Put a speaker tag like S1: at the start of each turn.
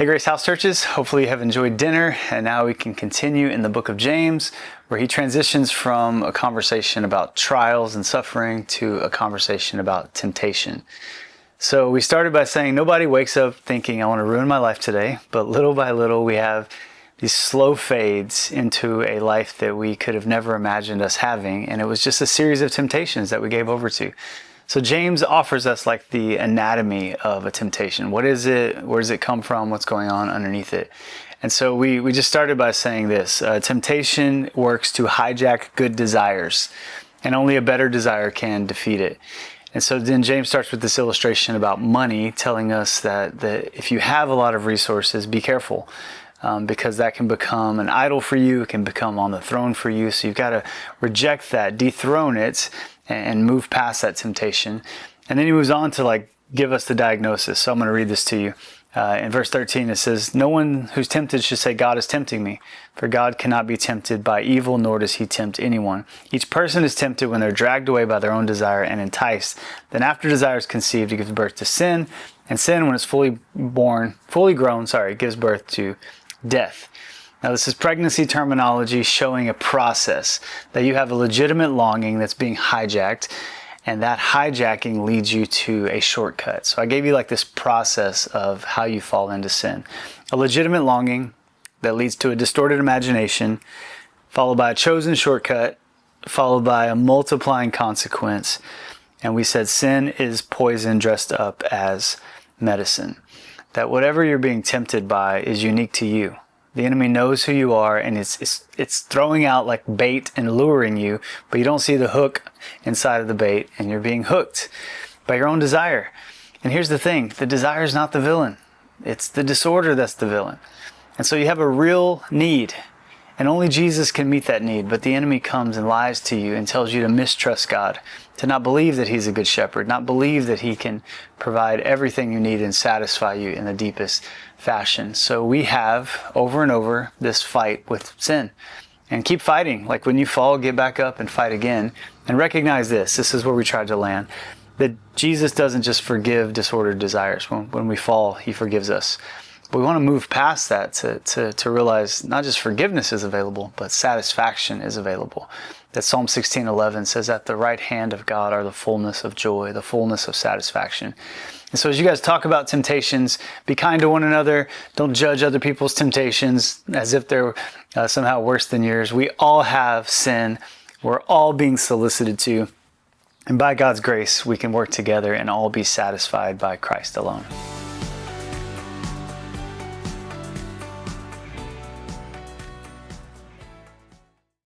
S1: Hey Grace House Churches, hopefully you have enjoyed dinner, and now we can continue in the book of James, where he transitions from a conversation about trials and suffering to a conversation about temptation. So we started by saying nobody wakes up thinking, I want to ruin my life today, but little by little we have these slow fades into a life that we could have never imagined us having, and it was just a series of temptations that we gave over to. So James offers us like the anatomy of a temptation. What is it? Where does it come from? What's going on underneath it? And so we just started by saying this. Temptation works to hijack good desires, and only a better desire can defeat it. And so then James starts with this illustration about money, telling us that if you have a lot of resources, be careful. Because that can become an idol for you. It can become on the throne for you. So you've got to reject that, dethrone it, and move past that temptation. And then he moves on to give us the diagnosis. So I'm going to read this to you. In verse 13, it says, "No one who's tempted should say, 'God is tempting me.' For God cannot be tempted by evil, nor does he tempt anyone. Each person is tempted when they're dragged away by their own desire and enticed. Then after desire is conceived, it gives birth to sin. And sin, when it's fully grown, gives birth to death." Now this is pregnancy terminology showing a process that you have a legitimate longing that's being hijacked, and that hijacking leads you to a shortcut. So I gave you this process of how you fall into sin. A legitimate longing that leads to a distorted imagination, followed by a chosen shortcut, followed by a multiplying consequence. And we said sin is poison dressed up as medicine. That whatever you're being tempted by is unique to you. The enemy knows who you are, and it's throwing out like bait and luring you, but you don't see the hook inside of the bait, and you're being hooked by your own desire. And here's the thing, the desire is not the villain. It's the disorder that's the villain. And so you have a real need, and only Jesus can meet that need, but the enemy comes and lies to you and tells you to mistrust God, to not believe that he's a good shepherd, not believe that he can provide everything you need and satisfy you in the deepest fashion. So we have over and over this fight with sin, and keep fighting. Like when you fall, get back up and fight again, and recognize this is where we tried to land, that Jesus doesn't just forgive disordered desires. When we fall, he forgives us. But we want to move past that to realize not just forgiveness is available, but satisfaction is available. That Psalm 16:11 says, "At the right hand of God are the fullness of joy, the fullness of satisfaction." And so as you guys talk about temptations, be kind to one another. Don't judge other people's temptations as if they're somehow worse than yours. We all have sin. We're all being solicited to. And by God's grace, we can work together and all be satisfied by Christ alone.